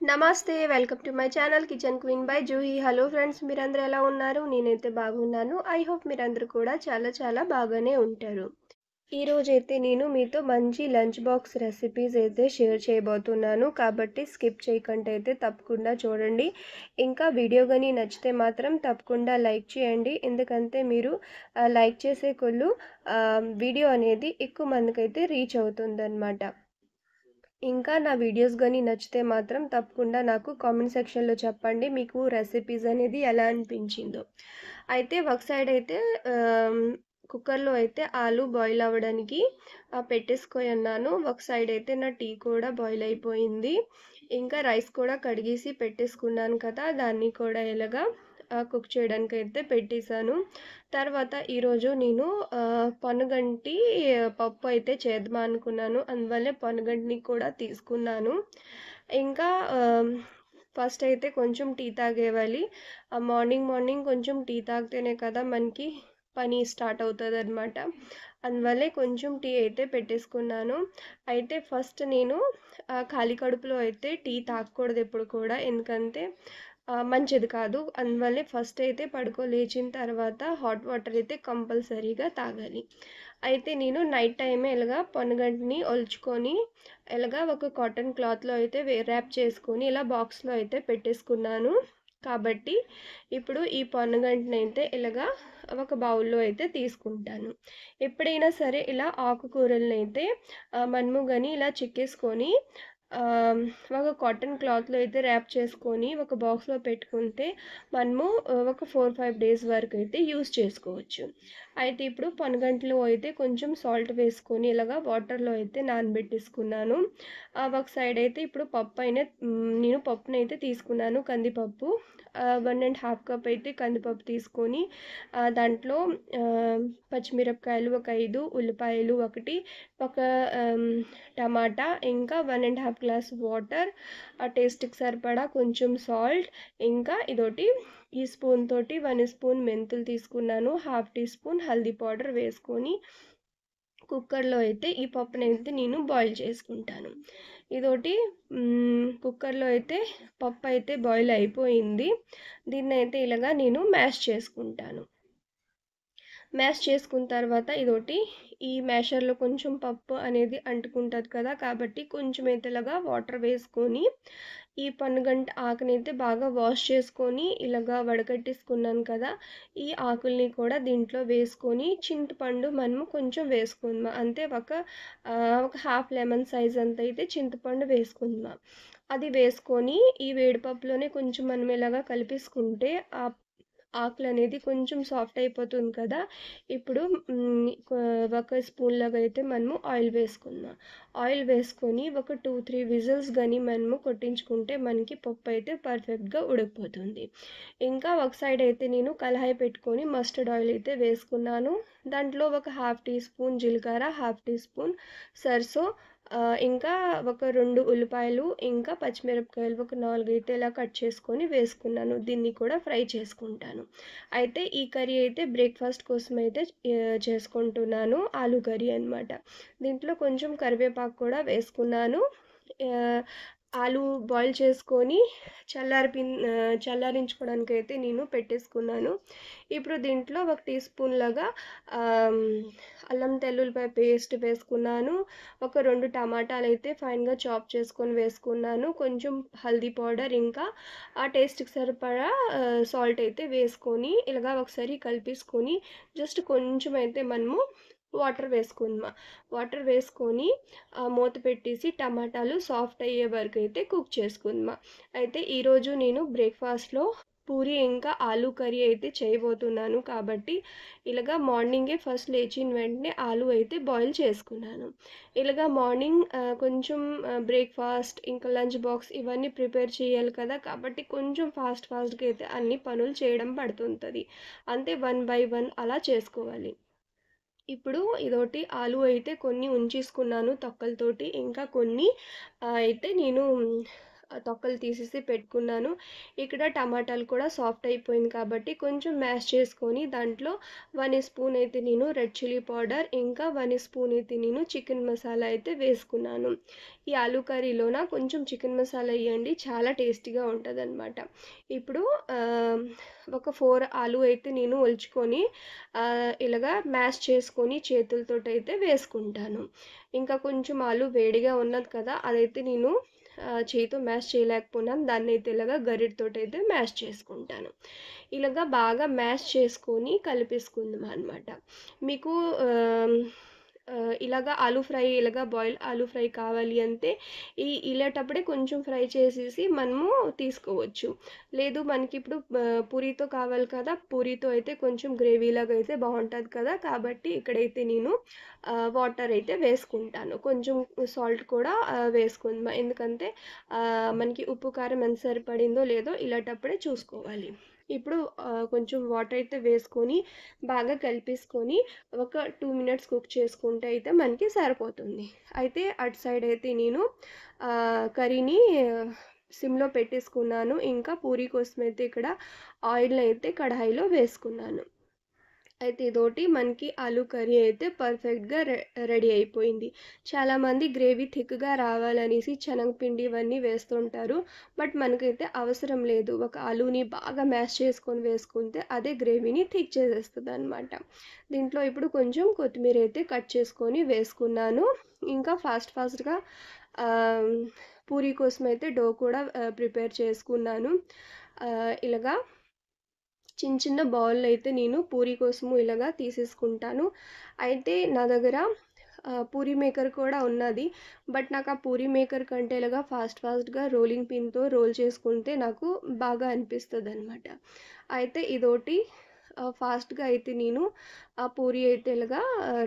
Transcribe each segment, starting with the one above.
నమస్తే welcome to my channel kitchen queen by Juhi. Hello friends, మీరందరూ ఎలా ఉన్నారు? నేనైతే బాగున్నాను. ఐ హోప్ మీరందరూ కూడా చాలా బాగానే ఉంటారు. ఈరోజైతే నేను మీతో మంచి లంచ్ బాక్స్ రెసిపీస్ అయితే షేర్ చేయబోతున్నాను, కాబట్టి స్కిప్ చేయకుండా అయితే తప్పకుండా చూడండి. ఇంకా వీడియో కానీ నచ్చితే మాత్రం తప్పకుండా లైక్ చేయండి, ఎందుకంటే మీరు లైక్ చేసే కొళ్ళు వీడియో అనేది ఎక్కువ మందికైతే రీచ్ అవుతుందన్నమాట. ఇంకా నా వీడియోస్ కానీ నచ్చితే మాత్రం తప్పకుండా నాకు కామెంట్ సెక్షన్లో చెప్పండి మీకు రెసిపీస్ అనేది ఎలా అనిపించిందో. అయితే ఒక సైడ్ అయితే కుక్కర్లో అయితే ఆలు బాయిల్ అవ్వడానికి పెట్టేసుకొని ఉన్నాను. ఒక సైడ్ అయితే నా టీ కూడా బాయిల్ అయిపోయింది. ఇంకా రైస్ కూడా కడిగేసి పెట్టేసుకున్నాను కదా, దాన్ని కూడా ఎలాగా కుక్ చేయడానికి అయితే పెట్టేశాను. తర్వాత ఈరోజు నేను పొనగంటి పప్పు అయితే చేద్దాం అనుకున్నాను, అందువల్లే పొనగంటిని కూడా తీసుకున్నాను. ఇంకా ఫస్ట్ అయితే కొంచెం టీ తాగేవాలి. మార్నింగ్ కొంచెం టీ తాగితేనే కదా మనకి పని స్టార్ట్ అవుతుంది అనమాట. అందువల్లే కొంచెం టీ అయితే పెట్టేసుకున్నాను. అయితే ఫస్ట్ నేను ఖాళీ కడుపులో అయితే టీ తాగకూడదు ఎప్పుడు కూడా, ఎందుకంటే మంచిది కాదు. అందువల్లే ఫస్ట్ అయితే లేచిన తర్వాత హాట్ వాటర్ అయితే కంపల్సరీగా తాగాలి. అయితే నేను నైట్ టైమే ఇలాగా పొనగంటిని ఒలుచుకొని ఇలాగా ఒక కాటన్ క్లాత్లో అయితే ర్యాప్ చేసుకొని ఇలా బాక్స్లో అయితే పెట్టేసుకున్నాను. కాబట్టి ఇప్పుడు ఈ పొనగంటిని అయితే ఇలాగా ఒక బౌల్లో అయితే తీసుకుంటాను. ఎప్పుడైనా సరే ఇలా ఆకుకూరలను అయితే మనము కానీ ఇలా చిక్కేసుకొని ఒక కాటన్ క్లాత్లో అయితే ర్యాప్ చేసుకొని ఒక బాక్స్లో పెట్టుకుంటే మనము ఒక 4-5 డేస్ వరకు అయితే యూస్ చేసుకోవచ్చు. అయితే ఇప్పుడు పొనగంటలో అయితే కొంచెం సాల్ట్ వేసుకొని ఇలాగా వాటర్లో అయితే నానబెట్టేసుకున్నాను. ఒక సైడ్ అయితే ఇప్పుడు నేను పప్పునైతే తీసుకున్నాను, కందిపప్పు. 1.5 కప్ అయితే కందిపప్పు తీసుకొని దాంట్లో పచ్చిమిరపకాయలు ఒక 5, ఉల్లిపాయలు ఒకటి, ఒక టమాటా, ఇంకా 1.5 గ్లాస్ వాటర్, ఆ టేస్ట్కి సరిపడా కొంచెం సాల్ట్, ఇంకా ఇదొకటి ఈ స్పూన్ తోటి 1 స్పూన్ మెంతులు తీసుకున్నాను, 1/2 టీ స్పూన్ హల్దీ పౌడర్ వేసుకొని కుక్కర్లో అయితే ఈ పప్పుని అయితే నేను బాయిల్ చేసుకుంటాను. ఇదొకటి కుక్కర్లో అయితే పప్పు అయితే బాయిల్ అయిపోయింది. దీన్ని అయితే ఇలాగా నేను మ్యాష్ చేసుకుంటాను. మ్యాష్ చేసుకున్న తర్వాత ఇదొకటి ఈ మ్యాషర్లో కొంచెం పప్పు అనేది అంటుకుంటుంది కదా, కాబట్టి కొంచెం అయితే ఇలాగా వాటర్ వేసుకొని ఈ పొనగంటి ఆకునైతే బాగా వాష్ చేసుకొని ఇలాగా వడకట్టేసుకున్నాను కదా, ఈ ఆకుల్ని కూడా దీంట్లో వేసుకొని చింతపండు మనము కొంచెం వేసుకుందాం. అంతే ఒక హాఫ్ లెమన్ సైజ్ అంత అయితే చింతపండు వేసుకుందాం. అది వేసుకొని ఈ వేడిపప్పులోనే కొంచెం మనం ఇలాగా కలిపేసుకుంటే ఆ ఆకులు అనేది కొంచెం సాఫ్ట్ అయిపోతుంది కదా. ఇప్పుడు ఒక స్పూన్ లాగా అయితే మనము ఆయిల్ వేసుకుందాం. ఆయిల్ వేసుకొని ఒక 2-3 విజిల్స్ కానీ మనము కొట్టించుకుంటే మనకి పప్పు అయితే పర్ఫెక్ట్గా ఉడికిపోతుంది. ఇంకా ఒక సైడ్ అయితే నేను కళాయి పెట్టుకొని మస్టర్డ్ ఆయిల్ అయితే వేసుకున్నాను. దాంట్లో ఒక 1/2 టీ స్పూన్ జీలకర్ర, 1/2 టీ స్పూన్ సర్సో, ఇంకా ఒక 2 ఉల్లిపాయలు, ఇంకా పచ్చిమిరపకాయలు ఒక 4 అయితే ఇలా కట్ చేసుకొని వేసుకున్నాను. దీన్ని కూడా ఫ్రై చేసుకుంటాను. అయితే ఈ కర్రీ అయితే బ్రేక్ఫాస్ట్ కోసం అయితే చేసుకుంటున్నాను, ఆలు కర్రీ అనమాట. దీంట్లో కొంచెం కరివేపాకు కూడా వేసుకున్నాను. ఆలు బాయిల్ చేసుకొని చల్లారించుకోవడానికి అయితే నేను పెట్టేసుకున్నాను. ఇప్పుడు దీంట్లో ఒక టీ స్పూన్ లాగా అల్లం తెల్లుల్లిపాయ పేస్ట్ వేసుకున్నాను. ఒక 2 టమాటాలు అయితే ఫైన్గా చాప్ చేసుకొని వేసుకున్నాను. కొంచెం హల్దీ పౌడర్, ఇంకా ఆ టేస్ట్కి సరిపడా సాల్ట్ అయితే వేసుకొని ఇలాగా ఒకసారి కలిపేసుకొని జస్ట్ కొంచెం అయితే మనము వాటర్ వేసుకుందాం. వాటర్ వేసుకొని మూత పెట్టేసి టమాటాలు సాఫ్ట్ అయ్యే వరకు అయితే కుక్ చేసుకుందాం. అయితే ఈరోజు నేను బ్రేక్ఫాస్ట్లో పూరి ఇంకా ఆలు కర్రీ అయితే చేయబోతున్నాను, కాబట్టి ఇలాగా మార్నింగే ఫస్ట్ లేచిన వెంటనే ఆలు అయితే బాయిల్ చేసుకున్నాను. ఇలాగా మార్నింగ్ కొంచెం బ్రేక్ఫాస్ట్ ఇంకా లంచ్ బాక్స్ ఇవన్నీ ప్రిపేర్ చేయాలి కదా, కాబట్టి కొంచెం ఫాస్ట్గా అయితే అన్ని పనులు చేయడం పడుతుంటుంది. అంతే 1 by 1 అలా చేసుకోవాలి. ఇప్పుడు ఇదొకటి ఆలు అయితే కొన్ని ఉంచేసుకున్నాను తొక్కలతోటి, ఇంకా కొన్ని అయితే నేను తొక్కలు తీసేసి పెట్టుకున్నాను. ఇక్కడ టమాటాలు కూడా సాఫ్ట్ అయిపోయింది కాబట్టి కొంచెం మ్యాష్ చేసుకొని దాంట్లో 1 స్పూన్ అయితే నేను రెడ్ చిల్లీ పౌడర్, ఇంకా 1 స్పూన్ అయితే నేను చికెన్ మసాలా అయితే వేసుకున్నాను. ఈ ఆలూ కర్రీలోన కొంచెం చికెన్ మసాలా ఎయ్యండి, చాలా టేస్టీగా ఉంటదనమాట. ఇప్పుడు ఒక 4 ఆలు అయితే నేను ఒలుచుకొని ఇలాగా మ్యాష్ చేసుకొని చేతులతోటైతే వేసుకుంటాను. ఇంకా కొంచెం ఆలు వేడిగా ఉన్నది కదా, అదైతే నేను చేయితో మ్యాష్ చేయలేకపోయినాను. దాన్నైతే ఇలాగా గరిటెతోటైతే మ్యాష్ చేసుకుంటాను. ఇలాగా బాగా మ్యాష్ చేసుకొని కలిపేసుకుందాం అనమాట. మీకు ఇలాగా ఆలూ ఫ్రై, ఇలాగా బాయిల్ ఆలూ ఫ్రై కావాలి అంటే ఇలాటప్పుడే కొంచెం ఫ్రై చేసేసి మనము తీసుకోవచ్చు. లేదు మనకి ఇప్పుడు పూరీతో కావాలి కదా, పూరీతో అయితే కొంచెం గ్రేవీలాగా అయితే బాగుంటుంది కదా, కాబట్టి ఇక్కడైతే నేను వాటర్ అయితే వేసుకుంటాను. కొంచెం సాల్ట్ కూడా వేసుకుందాం, ఎందుకంటే మనకి ఉప్పు కారం ఎంత సరిపడిందో లేదో ఇలాటప్పుడే చూసుకోవాలి. ఇప్పుడు కొంచెం వాటర్ అయితే వేసుకొని బాగా కలిపేసుకొని ఒక 2 మినిట్స్ కుక్ చేసుకుంటే అయితే మనకి సరిపోతుంది. అయితే అటు సైడ్ అయితే నేను కర్రీని సిమ్లో పెట్టేసుకున్నాను. ఇంకా పూరీ కోసం అయితే ఇక్కడ ఆయిల్ అయితే కడాయిలో వేసుకున్నాను. అయితే ఇదోటి మనకి ఆలూ కర్రీ అయితే పర్ఫెక్ట్గా రెడీ అయిపోయింది. చాలామంది గ్రేవీ థిక్గా రావాలనేసి శనగపిండి ఇవన్నీ వేస్తుంటారు. బట్ మనకైతే అవసరం లేదు. ఒక ఆలూని బాగా మ్యాష్ చేసుకొని వేసుకుంటే అదే గ్రేవీని థిక్ చేసేస్తుంది అనమాట. దీంట్లో ఇప్పుడు కొంచెం కొత్తిమీర అయితే కట్ చేసుకొని వేసుకున్నాను. ఇంకా ఫాస్ట్గా పూరీ కోసం అయితే డో కూడా ప్రిపేర్ చేసుకున్నాను. ఇలాగా చిన్న బౌల్ అయితే నేను పూరీ కోసము ఇలాగా తీసేసుకుంటాను. అయితే నా దగ్గర పూరీ మేకర్ కూడా ఉన్నది. బట్ నాకు ఆ పూరీ మేకర్ కంటే ఇలాగా ఫాస్ట్గా రోలింగ్ పిన్తో రోల్ చేసుకుంటే నాకు బాగా అనిపిస్తుంది అనమాట. అయితే ఇదోటి ఫాస్ట్గా అయితే నేను ఆ పూరీ అయితే ఇలాగా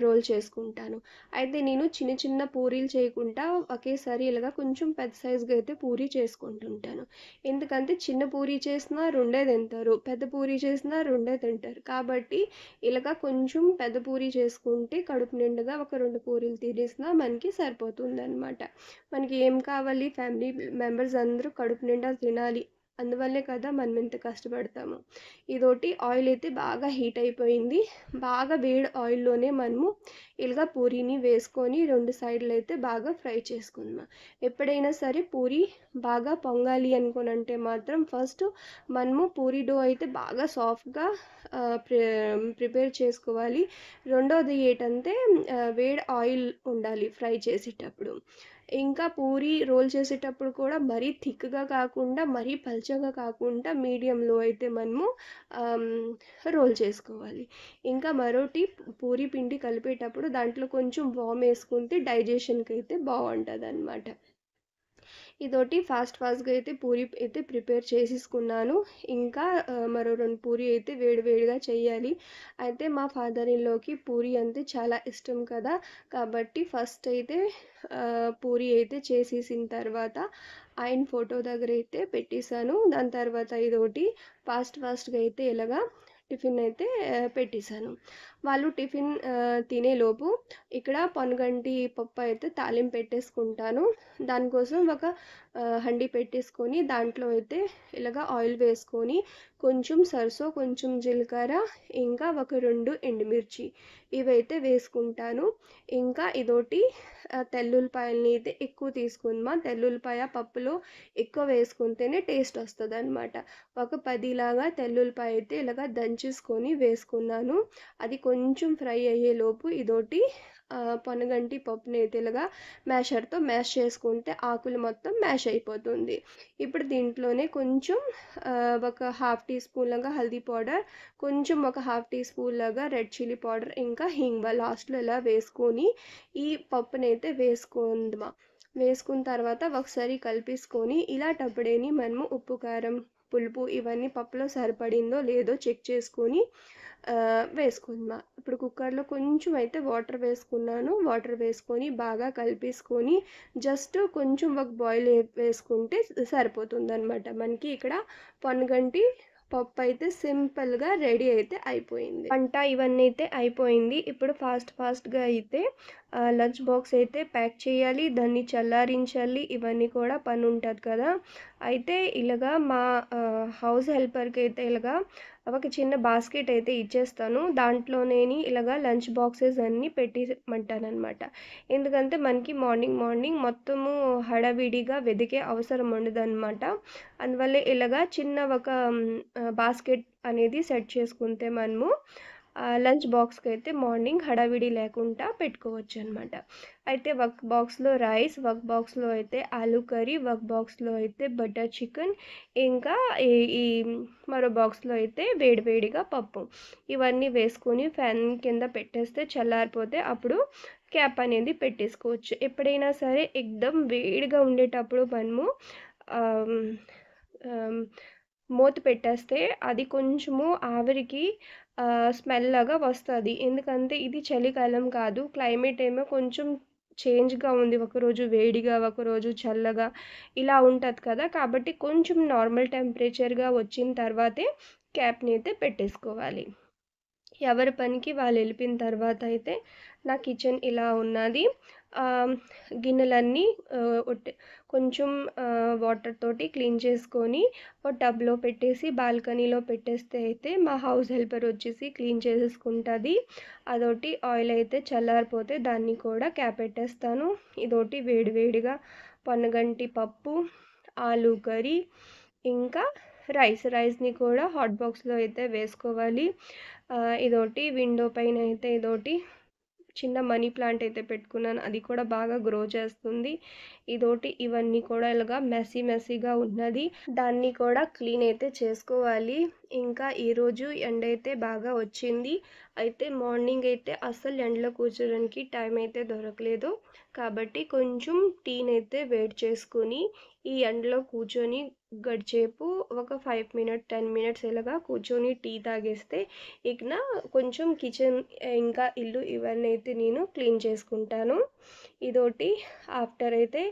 రోల్ చేసుకుంటాను. అయితే నేను చిన్న పూరీలు చేయకుండా ఒకేసారి ఇలాగా కొంచెం పెద్ద సైజుగా అయితే పూరీ చేసుకుంటుంటాను. ఎందుకంటే చిన్న పూరీ చేసినా రెండే తింటారు, పెద్ద పూరీ చేసినా రెండే తింటారు. కాబట్టి ఇలాగా కొంచెం పెద్ద పూరీ చేసుకుంటే కడుపు నిండుగా ఒక 2 పూరీలు తినేసినా మనకి సరిపోతుందనమాట. మనకి ఏం కావాలి, ఫ్యామిలీ మెంబర్స్ అందరూ కడుపు నిండా తినాలి, అందువల్లే కదా మనం ఇంత కష్టపడతాము. ఇదోటి ఆయిల్ అయితే బాగా హీట్ అయిపోయింది. బాగా వేడి ఆయిల్లోనే మనము ఇలాగా పూరీని వేసుకొని 2 సైడ్లు అయితే బాగా ఫ్రై చేసుకుందాం. ఎప్పుడైనా సరే పూరీ బాగా పొంగాలి అనుకోనంటే మాత్రం ఫస్ట్ మనము పూరీ డో అయితే బాగా సాఫ్ట్గా ప్రిపేర్ చేసుకోవాలి. రెండోది ఏంటంటే వేడి ఆయిల్ ఉండాలి ఫ్రై చేసేటప్పుడు. ఇంకా పూరీ రోల్ చేసేటప్పుడు కూడా మరీ థిక్గా కాకుండా, మరీ పల్చగా కాకుండా మీడియంలో అయితే మనము రోల్ చేసుకోవాలి. ఇంకా మరోటి పూరీ పిండి కలిపేటప్పుడు దాంట్లో కొంచెం వామ్ వేసుకుంటే డైజెషన్కి అయితే బాగుంటుందన్నమాట. ఇదోటి ఫాస్ట్గా అయితే పూరీ అయితే ప్రిపేర్ చేసేసుకున్నాను. ఇంకా మరో 2 పూరీ అయితే వేడిగా చేయాలి. అయితే మా ఫాదర్ ఇన్ లాకి పూరీ అంటే చాలా ఇష్టం కదా, కాబట్టి ఫస్ట్ అయితే పూరీ అయితే చేసేసిన తర్వాత ఆయన ఫోటో దగ్గర అయితే పెట్టేశాను. దాని తర్వాత ఇదోటి ఫాస్ట్గా అయితే ఇలాగా టిఫిన్ అయితే పెట్టేశాను. వాళ్ళు టిఫిన్ తినేలోపు ఇక్కడ పొనగంటి పప్పు అయితే తాలింపు పెట్టేసుకుంటాను. దానికోసం ఒక హండి పెట్టేసుకొని దాంట్లో అయితే ఇలాగ ఆయిల్ వేసుకొని కొంచెం సర్సో, కొంచెం జీలకర్ర, ఇంకా ఒక 2 ఎండుమిర్చి ఇవైతే వేసుకుంటాను. ఇంకా ఇదోటి తెల్లుల్లిపాయలని అయితే ఎక్కువ తీసుకుందాం. తెల్లుల్లిపాయ పప్పులో ఎక్కువ వేసుకుంటేనే టేస్ట్ వస్తుంది అనమాట. ఒక 10 లాగా తెల్లుల్లిపాయ అయితే ఇలాగ దంచేసుకొని వేసుకున్నాను. అది కొంచెం ఫ్రై అయ్యేలోపు ఇదోటి పొనగంటి పప్పుని అయితే ఇలాగా మ్యాషర్తో మ్యాష్ చేసుకుంటే ఆకులు మొత్తం మ్యాష్ అయిపోతుంది. ఇప్పుడు దీంట్లోనే కొంచెం ఒక 1/2 టీ స్పూన్ లాగా హల్దీ పౌడర్, కొంచెం ఒక 1/2 టీ స్పూన్ లాగా రెడ్ చిల్లీ పౌడర్, ఇంకా హింగ్ లాస్ట్లో ఇలా వేసుకొని ఈ పప్పుని అయితే వేసుకున్న తర్వాత ఒకసారి కలిపేసుకొని ఇలాటప్పుడేని మనము ఉప్పు, కారం, పులుపు ఇవన్నీ పప్పులో సరిపడిందో లేదో చెక్ చేసుకొని వేసుకుందాం. ఇప్పుడు కుక్కర్లో కొంచెం అయితే వాటర్ వేసుకున్నాను. వాటర్ వేసుకొని బాగా కలిపేసుకొని జస్ట్ కొంచెం ఒక బాయిల్ వేసుకుంటే సరిపోతుందన్నమాట. మనకి ఇక్కడ పొనగంటి పప్పు అయితే సింపుల్గా రెడీ అయితే అయిపోయింది. వంట ఇవన్నీ అయితే అయిపోయింది. ఇప్పుడు ఫాస్ట్గా అయితే లంచ్ బాక్స్ అయితే ప్యాక్ చేయాలి, దాన్ని చల్లారించాలి, ఇవన్నీ కూడా పని ఉంటుంది కదా. అయితే ఇలాగా మా హౌస్ హెల్పర్కి అయితే ఇలాగా ఒక చిన్న బాస్కెట్ అయితే ఇచ్చేస్తాను. దాంట్లో నేను ఇలాగా లంచ్ బాక్సెస్ అన్నీ పెట్టిమంటానమాట. ఎందుకంటే మనకి మార్నింగ్ మార్నింగ్ మొత్తము హడావిడిగా వెతికే అవసరం ఉండదన్నమాట. అందువల్ల ఇలాగా చిన్న ఒక బాస్కెట్ అనేది సెట్ చేసుకుంటే మనము లంచ్ బాక్స్కి అయితే మార్నింగ్ హడావిడి లేకుండా పెట్టుకోవచ్చు అనమాట. అయితే ఒక బాక్స్లో రైస్, ఒక బాక్స్లో అయితే ఆలూ కర్రీ, ఒక బాక్స్లో అయితే బటర్ చికెన్, ఇంకా ఈ ఈ మరో బాక్స్లో అయితే వేడివేడిగా పప్పు. ఇవన్నీ వేసుకొని ఫ్యాన్ కింద పెట్టేస్తే చల్లారిపోతే అప్పుడు క్యాప్ అనేది పెట్టేసుకోవచ్చు. ఎప్పుడైనా సరే ఎక్దమ్ వేడిగా ఉండేటప్పుడు మనము మూత పెట్టేస్తే అది కొంచెము ఆవిరికి స్మెల్ లాగా వస్తుంది. ఎందుకంటే ఇది చలికాలం కాదు, క్లైమేట్ ఏమో కొంచెం చేంజ్గా ఉంది, ఒకరోజు వేడిగా ఒకరోజు చల్లగా ఇలా ఉంటుంది కదా. కాబట్టి కొంచెం నార్మల్ టెంపరేచర్గా వచ్చిన తర్వాతే క్యాప్ని అయితే పెట్టేసుకోవాలి. ఎవరి పనికి వాళ్ళు వెళ్ళిపోయిన తర్వాత అయితే నా కిచెన్ ఇలా ఉన్నది. గిన్నెలన్నీ కొంచెం వాటర్ తోటి క్లీన్ చేసుకొని ఒక టబ్లో పెట్టేసి బాల్కనీలో పెట్టేస్తే అయితే మా హౌస్ హెల్పర్ వచ్చేసి క్లీన్ చేసేసుకుంటుంది. అదొకటి ఆయిల్ అయితే చల్లారిపోతే దాన్ని కూడా క్యాప్ పెట్టేస్తాను. ఇదొకటి వేడివేడిగా పొన్నగంటి పప్పు, ఆలూ కర్రీ, ఇంకా రైస్ని కూడా హాట్ బాక్స్లో అయితే వేసుకోవాలి. ఇదొకటి విండో పైన అయితే ఇదొకటి చిన్న మనీ ప్లాంట్ అయితే పెట్టుకున్నాను, అది కూడా బాగా గ్రో చేస్తుంది. ఇదొకటి ఇవన్నీ కూడా ఇలాగా మెస్సీగా ఉన్నది, దాన్ని కూడా క్లీన్ అయితే చేసుకోవాలి. ఇంకా ఈరోజు ఎండ అయితే బాగా వచ్చింది. అయితే మార్నింగ్ అయితే అస్సలు ఎండలో కూర్చోడానికి టైం అయితే దొరకలేదు. కాబట్టి కొంచెం టీని అయితే వేడి చేసుకొని ఈ ఎండలో కూర్చొని గడిచేపు ఒక 5 మినిట్స్ 10 మినిట్స్ ఇలాగా కూర్చొని టీ తాగేస్తే ఇక కొంచెం కిచెన్ ఇంకా ఇల్లు ఇవన్నీ అయితే నేను క్లీన్ చేసుకుంటాను. ఇదొకటి ఆఫ్టర్ అయితే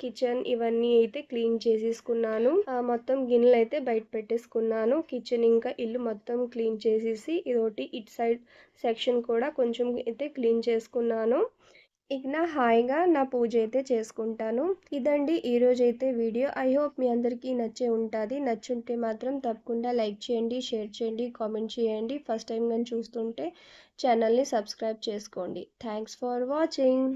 కిచెన్ ఇవన్నీ అయితే క్లీన్ చేసేసుకున్నాను. మొత్తం గిన్నెలు అయితే బయట పెట్టేసుకున్నాను. కిచెన్ ఇంకా ఇల్లు మొత్తం క్లీన్ చేసేసి ఇదొకటి ఇటు సైడ్ సెక్షన్ కూడా కొంచెం అయితే క్లీన్ చేసుకున్నాను. ఇక హాయిగా నా పూజ అయితే చేసుకుంటాను. ఇదండి ఈరోజైతే వీడియో. ఐ హోప్ మీ అందరికీ నచ్చే ఉంటుంది. నచ్చుంటే మాత్రం తప్పకుండా లైక్ చేయండి, షేర్ చేయండి, కామెంట్ చేయండి. ఫస్ట్ టైం నేను చూస్తుంటే ఛానల్ని సబ్స్క్రైబ్ చేసుకోండి. Thanks for watching.